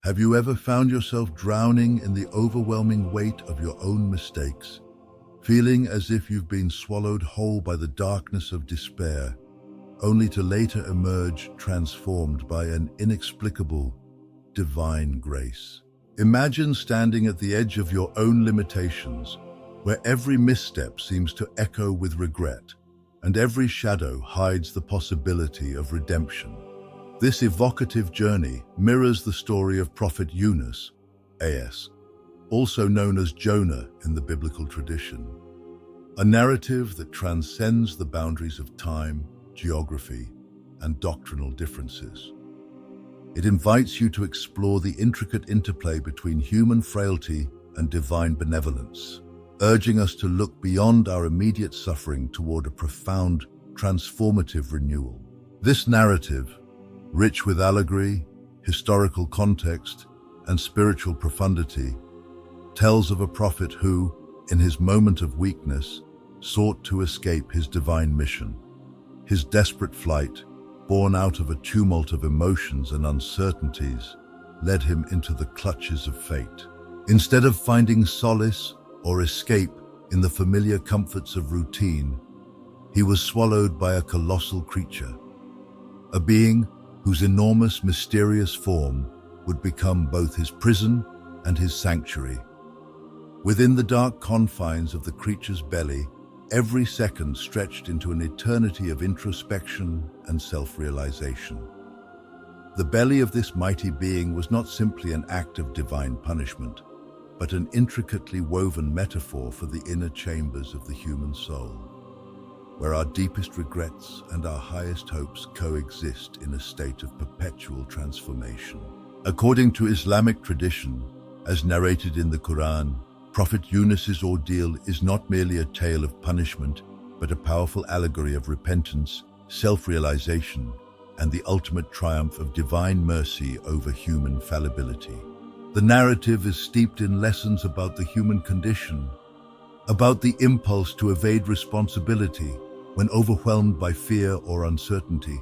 Have you ever found yourself drowning in the overwhelming weight of your own mistakes, feeling as if you've been swallowed whole by the darkness of despair, only to later emerge transformed by an inexplicable, divine grace? Imagine standing at the edge of your own limitations, where every misstep seems to echo with regret, and every shadow hides the possibility of redemption. This evocative journey mirrors the story of Prophet Yunus, a.s., also known as Jonah in the biblical tradition, a narrative that transcends the boundaries of time, geography, and doctrinal differences. It invites you to explore the intricate interplay between human frailty and divine benevolence, urging us to look beyond our immediate suffering toward a profound, transformative renewal. This narrative, rich with allegory, historical context, and spiritual profundity, tells of a prophet who, in his moment of weakness, sought to escape his divine mission. His desperate flight, born out of a tumult of emotions and uncertainties, led him into the clutches of fate. Instead of finding solace or escape in the familiar comforts of routine, he was swallowed by a colossal creature, a being whose enormous, mysterious form would become both his prison and his sanctuary. Within the dark confines of the creature's belly, every second stretched into an eternity of introspection and self-realization. The belly of this mighty being was not simply an act of divine punishment, but an intricately woven metaphor for the inner chambers of the human soul, where our deepest regrets and our highest hopes coexist in a state of perpetual transformation. According to Islamic tradition, as narrated in the Quran, Prophet Yunus's ordeal is not merely a tale of punishment, but a powerful allegory of repentance, self-realization, and the ultimate triumph of divine mercy over human fallibility. The narrative is steeped in lessons about the human condition, about the impulse to evade responsibility when overwhelmed by fear or uncertainty,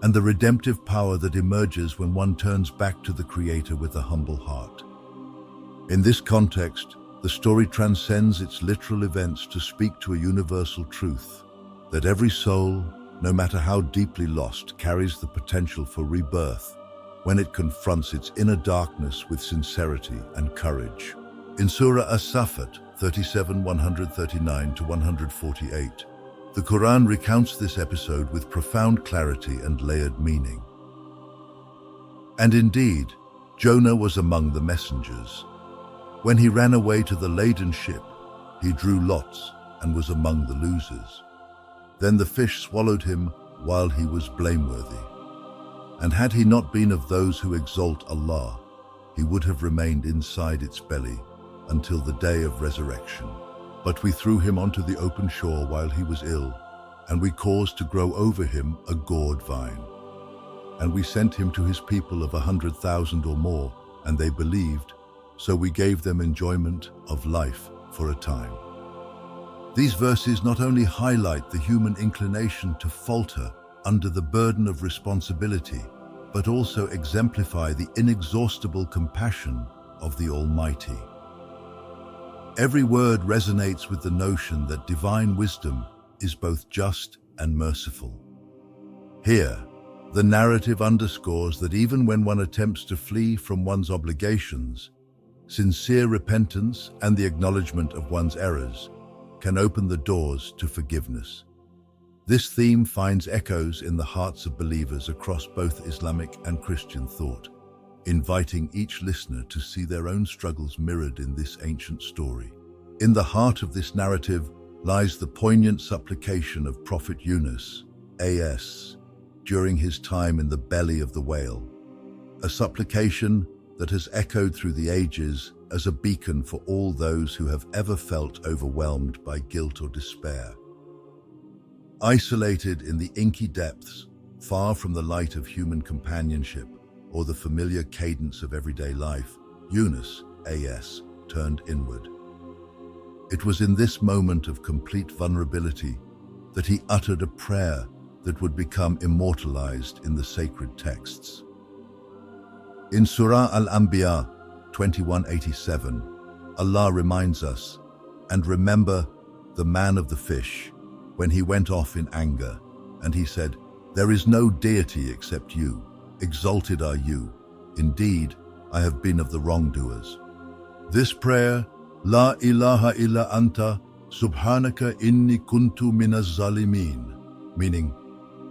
and the redemptive power that emerges when one turns back to the Creator with a humble heart. In this context, the story transcends its literal events to speak to a universal truth, that every soul, no matter how deeply lost, carries the potential for rebirth when it confronts its inner darkness with sincerity and courage. In Surah As-Safat 37, 139-148, the Quran recounts this episode with profound clarity and layered meaning. And indeed, Jonah was among the messengers. When he ran away to the laden ship, he drew lots and was among the losers. Then the fish swallowed him while he was blameworthy. And had he not been of those who exalt Allah, he would have remained inside its belly until the day of resurrection. But we threw him onto the open shore while he was ill, and we caused to grow over him a gourd vine. And we sent him to his people of 100,000 or more, and they believed, so we gave them enjoyment of life for a time. These verses not only highlight the human inclination to falter under the burden of responsibility, but also exemplify the inexhaustible compassion of the Almighty. Every word resonates with the notion that divine wisdom is both just and merciful. Here, the narrative underscores that even when one attempts to flee from one's obligations, sincere repentance and the acknowledgement of one's errors can open the doors to forgiveness. This theme finds echoes in the hearts of believers across both Islamic and Christian thought, inviting each listener to see their own struggles mirrored in this ancient story. In the heart of this narrative lies the poignant supplication of Prophet Yunus, a.s., during his time in the belly of the whale, a supplication that has echoed through the ages as a beacon for all those who have ever felt overwhelmed by guilt or despair. Isolated in the inky depths, far from the light of human companionship or the familiar cadence of everyday life, Yunus, a.s., turned inward. It was in this moment of complete vulnerability that he uttered a prayer that would become immortalized in the sacred texts. In Surah Al-Anbiya 21:87, Allah reminds us, "And remember the man of the fish, when he went off in anger, and he said, 'There is no deity except you. Exalted are you. Indeed, I have been of the wrongdoers.'" This prayer, "La ilaha illa anta, subhanaka inni kuntu minaz zalimin," meaning,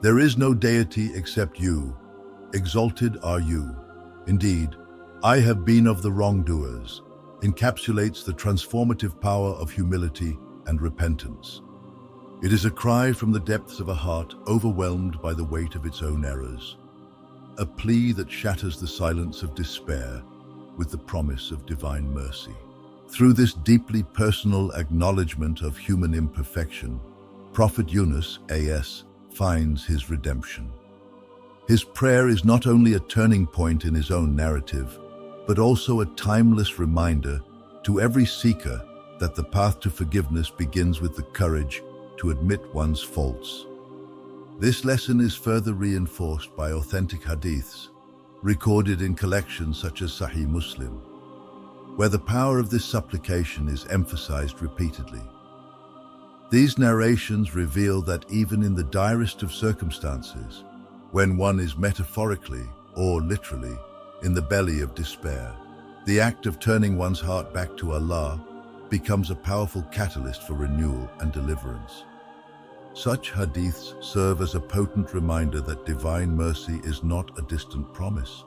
"There is no deity except you. Exalted are you. Indeed, I have been of the wrongdoers," encapsulates the transformative power of humility and repentance. It is a cry from the depths of a heart overwhelmed by the weight of its own errors, a plea that shatters the silence of despair with the promise of divine mercy. Through this deeply personal acknowledgement of human imperfection, Prophet Yunus A.S. finds his redemption. His prayer is not only a turning point in his own narrative, but also a timeless reminder to every seeker that the path to forgiveness begins with the courage to admit one's faults. This lesson is further reinforced by authentic hadiths, recorded in collections such as Sahih Muslim, where the power of this supplication is emphasized repeatedly. These narrations reveal that even in the direst of circumstances, when one is metaphorically or literally in the belly of despair, the act of turning one's heart back to Allah becomes a powerful catalyst for renewal and deliverance. Such hadiths serve as a potent reminder that divine mercy is not a distant promise,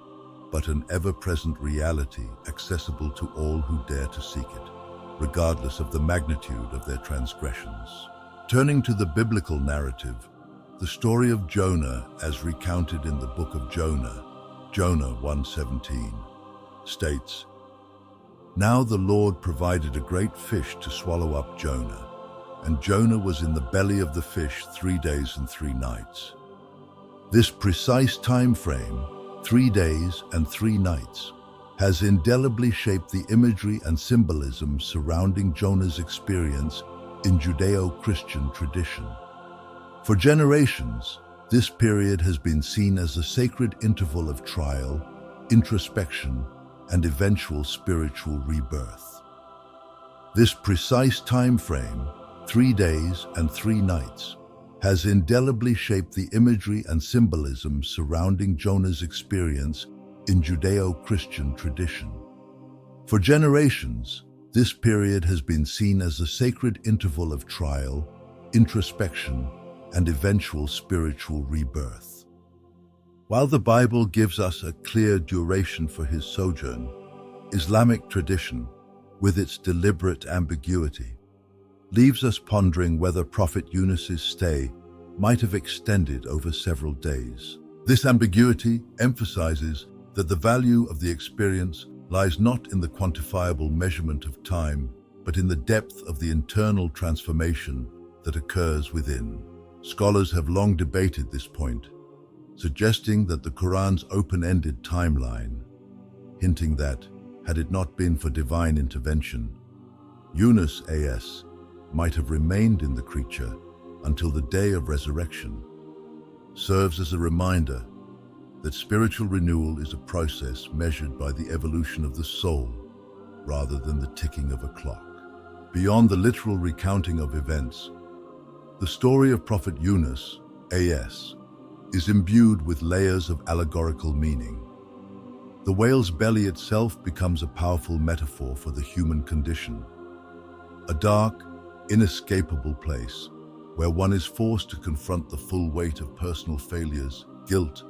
but an ever-present reality accessible to all who dare to seek it, regardless of the magnitude of their transgressions. Turning to the biblical narrative, the story of Jonah, as recounted in the book of Jonah, Jonah 1:17, states, "Now the Lord provided a great fish to swallow up Jonah, and Jonah was in the belly of the fish 3 days and 3 nights. This precise time frame, 3 days and 3 nights, has indelibly shaped the imagery and symbolism surrounding Jonah's experience in Judeo-Christian tradition. For generations, this period has been seen as a sacred interval of trial, introspection, and eventual spiritual rebirth. This precise time frame, 3 days and 3 nights, has indelibly shaped the imagery and symbolism surrounding Jonah's experience in Judeo-Christian tradition. For generations, this period has been seen as a sacred interval of trial, introspection, and eventual spiritual rebirth. While the Bible gives us a clear duration for his sojourn, Islamic tradition, with its deliberate ambiguity, leaves us pondering whether Prophet Yunus's stay might have extended over several days. This ambiguity emphasizes that the value of the experience lies not in the quantifiable measurement of time, but in the depth of the internal transformation that occurs within. Scholars have long debated this point, suggesting that the Quran's open-ended timeline, hinting that, had it not been for divine intervention, Yunus A.S. might have remained in the creature until the day of resurrection, serves as a reminder that spiritual renewal is a process measured by the evolution of the soul rather than the ticking of a clock. Beyond the literal recounting of events, the story of Prophet Yunus A.S. is imbued with layers of allegorical meaning. The whale's belly itself becomes a powerful metaphor for the human condition, a dark, inescapable place where one is forced to confront the full weight of personal failures, guilt,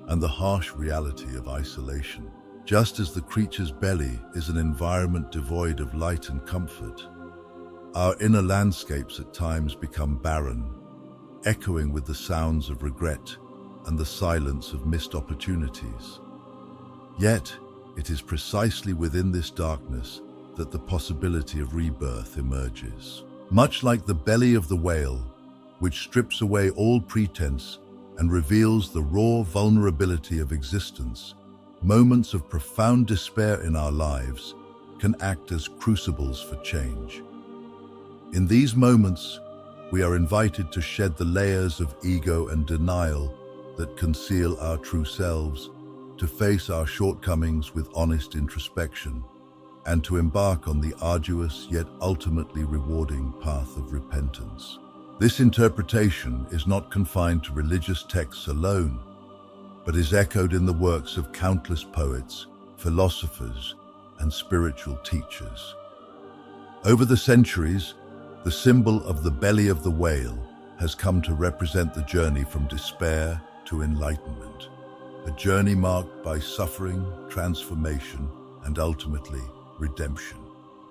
and the harsh reality of isolation. Just as the creature's belly is an environment devoid of light and comfort, our inner landscapes at times become barren, echoing with the sounds of regret and the silence of missed opportunities. Yet, it is precisely within this darkness that the possibility of rebirth emerges. Much like the belly of the whale, which strips away all pretense and reveals the raw vulnerability of existence, moments of profound despair in our lives can act as crucibles for change. In these moments, we are invited to shed the layers of ego and denial that conceal our true selves, to face our shortcomings with honest introspection, and to embark on the arduous yet ultimately rewarding path of repentance. This interpretation is not confined to religious texts alone, but is echoed in the works of countless poets, philosophers, and spiritual teachers. Over the centuries, the symbol of the belly of the whale has come to represent the journey from despair to enlightenment, a journey marked by suffering, transformation, and ultimately redemption.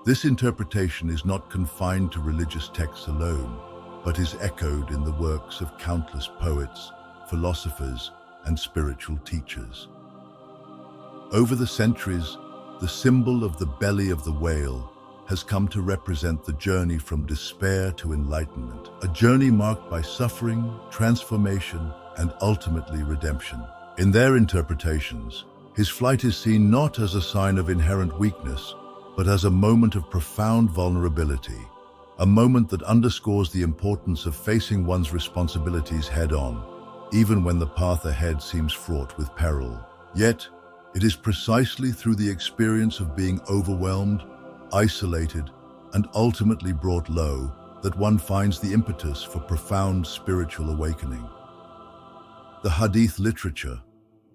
This interpretation is not confined to religious texts alone, but is echoed in the works of countless poets, philosophers, and spiritual teachers. Over the centuries, the symbol of the belly of the whale has come to represent the journey from despair to enlightenment, a journey marked by suffering, transformation, and ultimately redemption. In their interpretations, his flight is seen not as a sign of inherent weakness, but as a moment of profound vulnerability, a moment that underscores the importance of facing one's responsibilities head-on, even when the path ahead seems fraught with peril. Yet, it is precisely through the experience of being overwhelmed, isolated, and ultimately brought low that one finds the impetus for profound spiritual awakening. The Hadith literature,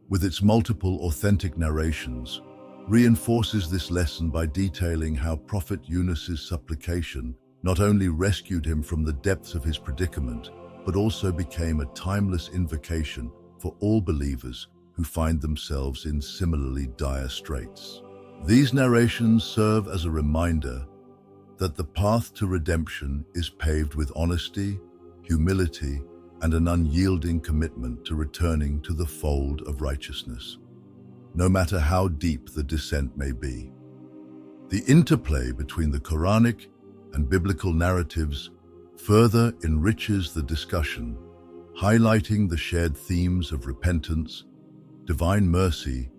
with its multiple authentic narrations, reinforces this lesson by detailing how Prophet Yunus's supplication not only rescued him from the depths of his predicament, but also became a timeless invocation for all believers who find themselves in similarly dire straits. These narrations serve as a reminder that the path to redemption is paved with honesty, humility, and an unyielding commitment to returning to the fold of righteousness, no matter how deep the descent may be. The interplay between the Quranic and biblical narratives further enriches the discussion, highlighting the shared themes of repentance, divine mercy,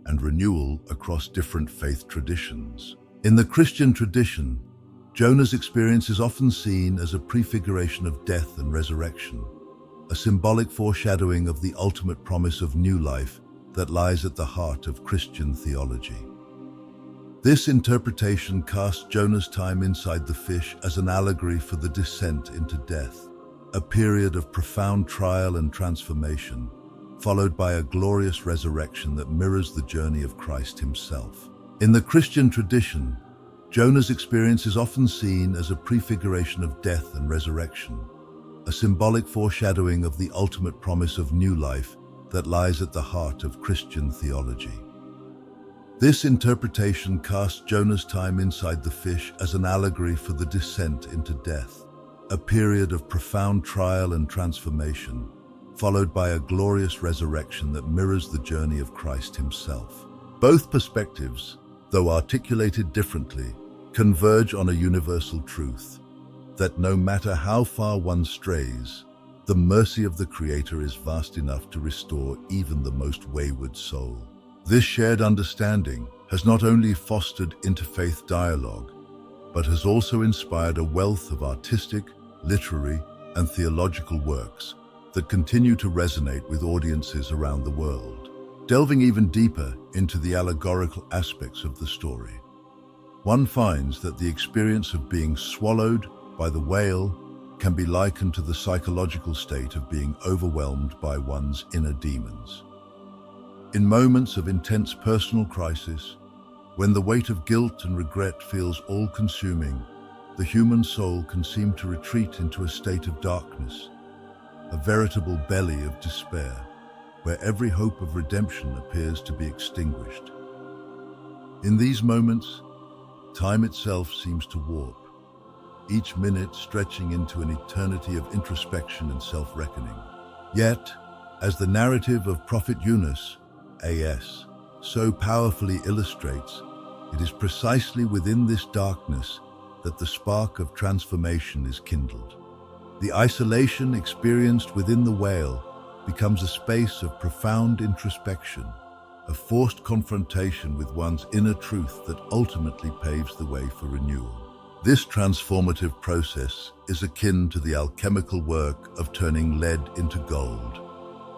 and renewal across different faith traditions. In the Christian tradition, Jonah's experience is often seen as a prefiguration of death and resurrection, a symbolic foreshadowing of the ultimate promise of new life that lies at the heart of Christian theology. This interpretation casts Jonah's time inside the fish as an allegory for the descent into death, a period of profound trial and transformation, followed by a glorious resurrection that mirrors the journey of Christ himself. In the Christian tradition, Jonah's experience is often seen as a prefiguration of death and resurrection, a symbolic foreshadowing of the ultimate promise of new life that lies at the heart of Christian theology. This interpretation casts Jonah's time inside the fish as an allegory for the descent into death, a period of profound trial and transformation, followed by a glorious resurrection that mirrors the journey of Christ himself. Both perspectives, though articulated differently, converge on a universal truth, that no matter how far one strays, the mercy of the Creator is vast enough to restore even the most wayward soul. This shared understanding has not only fostered interfaith dialogue, but has also inspired a wealth of artistic, literary, and theological works that continue to resonate with audiences around the world. Delving even deeper into the allegorical aspects of the story, one finds that the experience of being swallowed by the whale can be likened to the psychological state of being overwhelmed by one's inner demons. In moments of intense personal crisis, when the weight of guilt and regret feels all-consuming, the human soul can seem to retreat into a state of darkness, a veritable belly of despair, where every hope of redemption appears to be extinguished. In these moments, time itself seems to warp, each minute stretching into an eternity of introspection and self-reckoning. Yet, as the narrative of Prophet Yunus, A.S., so powerfully illustrates, it is precisely within this darkness that the spark of transformation is kindled. The isolation experienced within the whale becomes a space of profound introspection, a forced confrontation with one's inner truth that ultimately paves the way for renewal. This transformative process is akin to the alchemical work of turning lead into gold,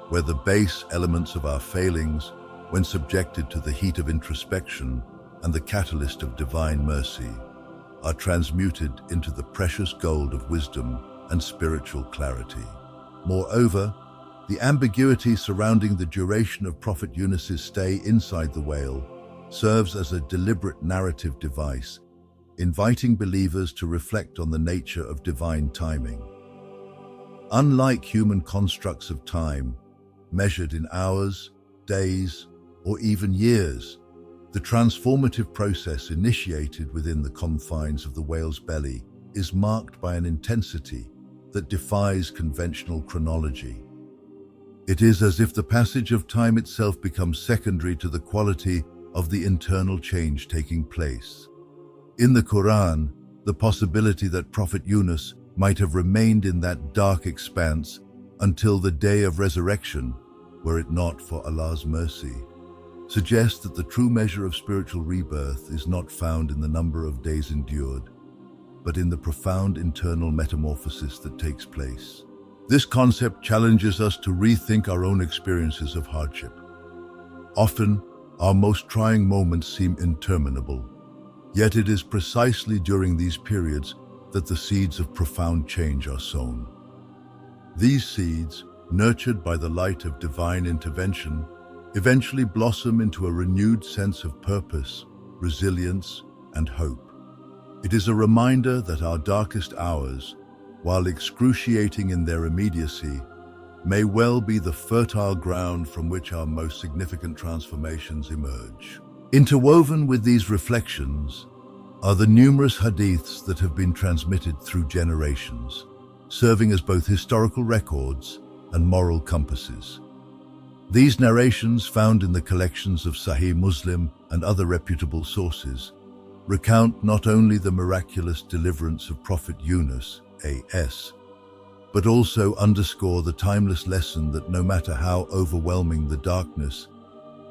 where the base elements of our failings, when subjected to the heat of introspection and the catalyst of divine mercy, are transmuted into the precious gold of wisdom and spiritual clarity. Moreover, the ambiguity surrounding the duration of Prophet Yunus's stay inside the whale serves as a deliberate narrative device, inviting believers to reflect on the nature of divine timing. Unlike human constructs of time, measured in hours, days, or even years, the transformative process initiated within the confines of the whale's belly is marked by an intensity that defies conventional chronology. It is as if the passage of time itself becomes secondary to the quality of the internal change taking place. In the Quran, the possibility that Prophet Yunus might have remained in that dark expanse until the day of resurrection, were it not for Allah's mercy, suggests that the true measure of spiritual rebirth is not found in the number of days endured, but in the profound internal metamorphosis that takes place. This concept challenges us to rethink our own experiences of hardship. Often, our most trying moments seem interminable, yet it is precisely during these periods that the seeds of profound change are sown. These seeds, nurtured by the light of divine intervention, eventually blossom into a renewed sense of purpose, resilience, and hope. It is a reminder that our darkest hours, while excruciating in their immediacy, may well be the fertile ground from which our most significant transformations emerge. Interwoven with these reflections are the numerous hadiths that have been transmitted through generations, serving as both historical records and moral compasses. These narrations, found in the collections of Sahih Muslim and other reputable sources, recount not only the miraculous deliverance of Prophet Yunus, A.S., but also underscore the timeless lesson that no matter how overwhelming the darkness,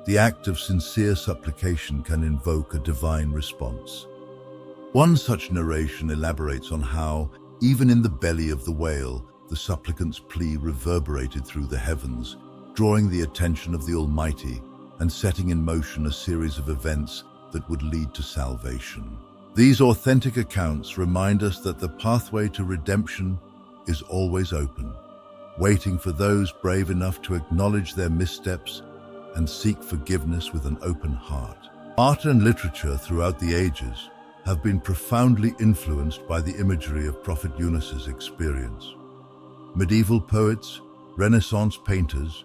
the act of sincere supplication can invoke a divine response. One such narration elaborates on how, even in the belly of the whale, the supplicant's plea reverberated through the heavens, drawing the attention of the Almighty and setting in motion a series of events that would lead to salvation. These authentic accounts remind us that the pathway to redemption is always open, waiting for those brave enough to acknowledge their missteps and seek forgiveness with an open heart. Art and literature throughout the ages have been profoundly influenced by the imagery of Prophet Yunus's experience. Medieval poets, Renaissance painters,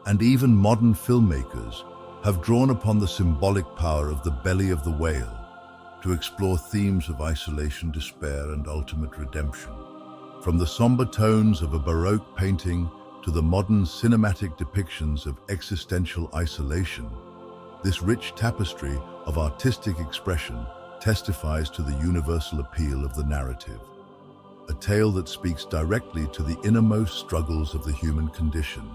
and even modern filmmakers have drawn upon the symbolic power of the belly of the whale to explore themes of isolation, despair, and ultimate redemption. From the somber tones of a Baroque painting to the modern cinematic depictions of existential isolation, this rich tapestry of artistic expression testifies to the universal appeal of the narrative, a tale that speaks directly to the innermost struggles of the human condition,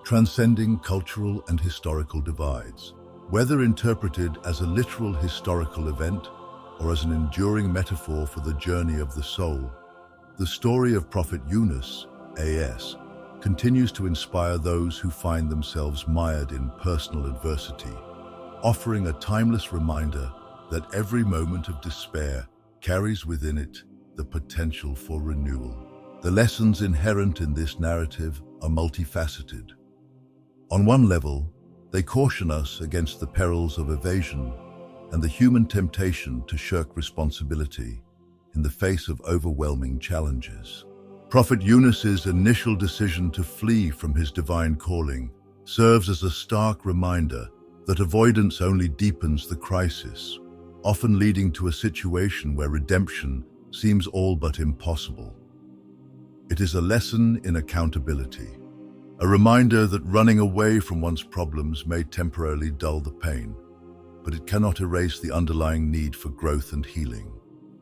transcending cultural and historical divides. Whether interpreted as a literal historical event or as an enduring metaphor for the journey of the soul, the story of Prophet Yunus, A.S., continues to inspire those who find themselves mired in personal adversity, offering a timeless reminder that every moment of despair carries within it the potential for renewal. The lessons inherent in this narrative are multifaceted. On one level, they caution us against the perils of evasion and the human temptation to shirk responsibility in the face of overwhelming challenges. Prophet Yunus's initial decision to flee from his divine calling serves as a stark reminder that avoidance only deepens the crisis, often leading to a situation where redemption seems all but impossible. It is a lesson in accountability, a reminder that running away from one's problems may temporarily dull the pain, but it cannot erase the underlying need for growth and healing.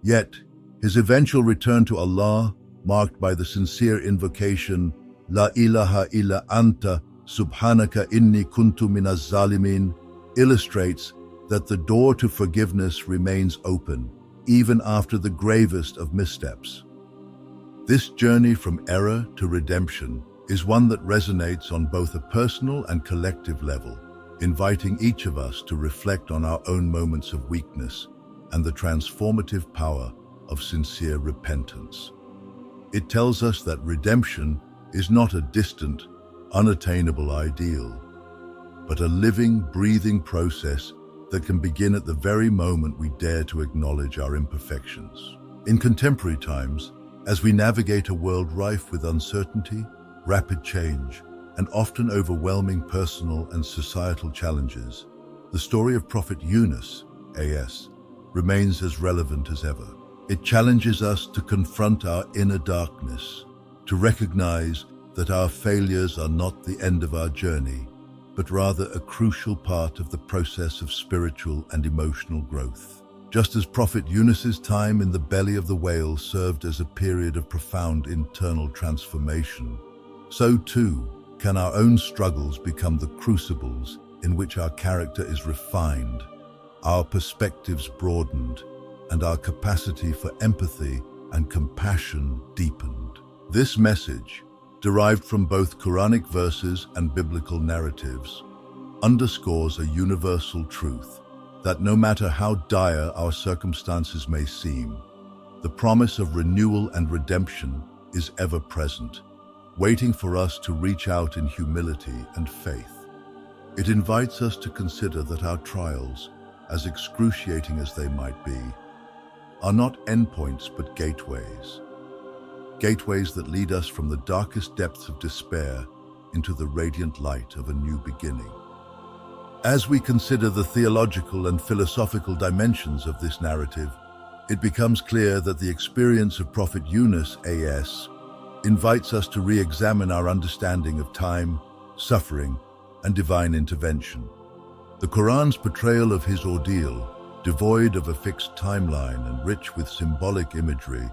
Yet, his eventual return to Allah, marked by the sincere invocation, La ilaha illa anta, subhanaka inni kuntu minaz zalimin, illustrates that the door to forgiveness remains open, even after the gravest of missteps. This journey from error to redemption is one that resonates on both a personal and collective level, inviting each of us to reflect on our own moments of weakness and the transformative power of sincere repentance. It tells us that redemption is not a distant, unattainable ideal, but a living, breathing process that can begin at the very moment we dare to acknowledge our imperfections. In contemporary times, as we navigate a world rife with uncertainty, rapid change, and often overwhelming personal and societal challenges, the story of Prophet Yunus, AS, remains as relevant as ever. It challenges us to confront our inner darkness, to recognize that our failures are not the end of our journey, but rather a crucial part of the process of spiritual and emotional growth. Just as Prophet Yunus's time in the belly of the whale served as a period of profound internal transformation, so too can our own struggles become the crucibles in which our character is refined, our perspectives broadened, and our capacity for empathy and compassion deepened. This message, derived from both Quranic verses and biblical narratives, underscores a universal truth that no matter how dire our circumstances may seem, the promise of renewal and redemption is ever present, waiting for us to reach out in humility and faith. It invites us to consider that our trials, as excruciating as they might be, are not endpoints but gateways. Gateways that lead us from the darkest depths of despair into the radiant light of a new beginning. As we consider the theological and philosophical dimensions of this narrative, it becomes clear that the experience of Prophet Yunus, AS, invites us to re-examine our understanding of time, suffering, and divine intervention. The Quran's portrayal of his ordeal, devoid of a fixed timeline and rich with symbolic imagery,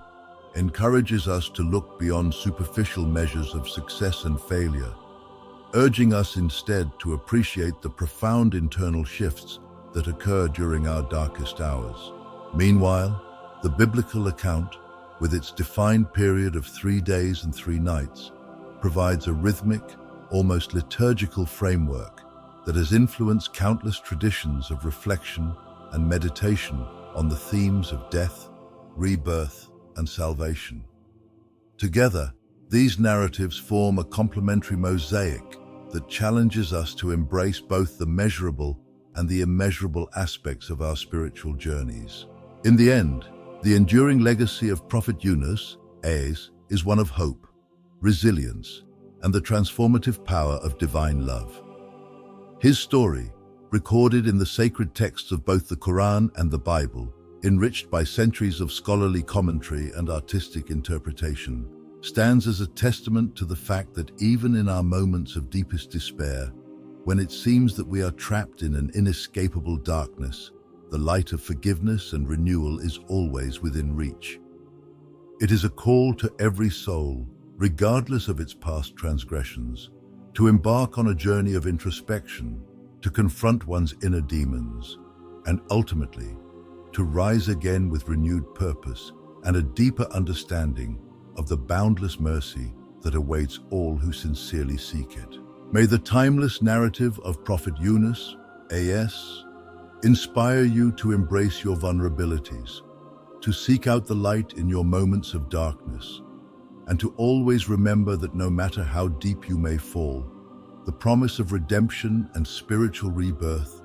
encourages us to look beyond superficial measures of success and failure, urging us instead to appreciate the profound internal shifts that occur during our darkest hours. Meanwhile, the biblical account, with its defined period of 3 days and 3 nights, provides a rhythmic, almost liturgical framework that has influenced countless traditions of reflection and meditation on the themes of death, rebirth, and salvation. Together, these narratives form a complementary mosaic that challenges us to embrace both the measurable and the immeasurable aspects of our spiritual journeys. In the end, the enduring legacy of Prophet Yunus, AS, is one of hope, resilience, and the transformative power of divine love. His story, recorded in the sacred texts of both the Quran and the Bible, enriched by centuries of scholarly commentary and artistic interpretation, stands as a testament to the fact that even in our moments of deepest despair, when it seems that we are trapped in an inescapable darkness, the light of forgiveness and renewal is always within reach. It is a call to every soul, regardless of its past transgressions, to embark on a journey of introspection, to confront one's inner demons, and ultimately, to rise again with renewed purpose and a deeper understanding of the boundless mercy that awaits all who sincerely seek it. May the timeless narrative of Prophet Yunus, AS, inspire you to embrace your vulnerabilities, to seek out the light in your moments of darkness, and to always remember that no matter how deep you may fall, the promise of redemption and spiritual rebirth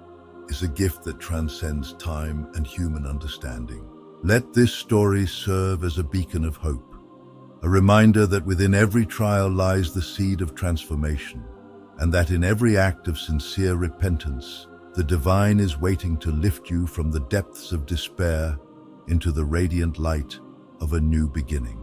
is a gift that transcends time and human understanding. Let this story serve as a beacon of hope, a reminder that within every trial lies the seed of transformation, and that in every act of sincere repentance, the divine is waiting to lift you from the depths of despair into the radiant light of a new beginning.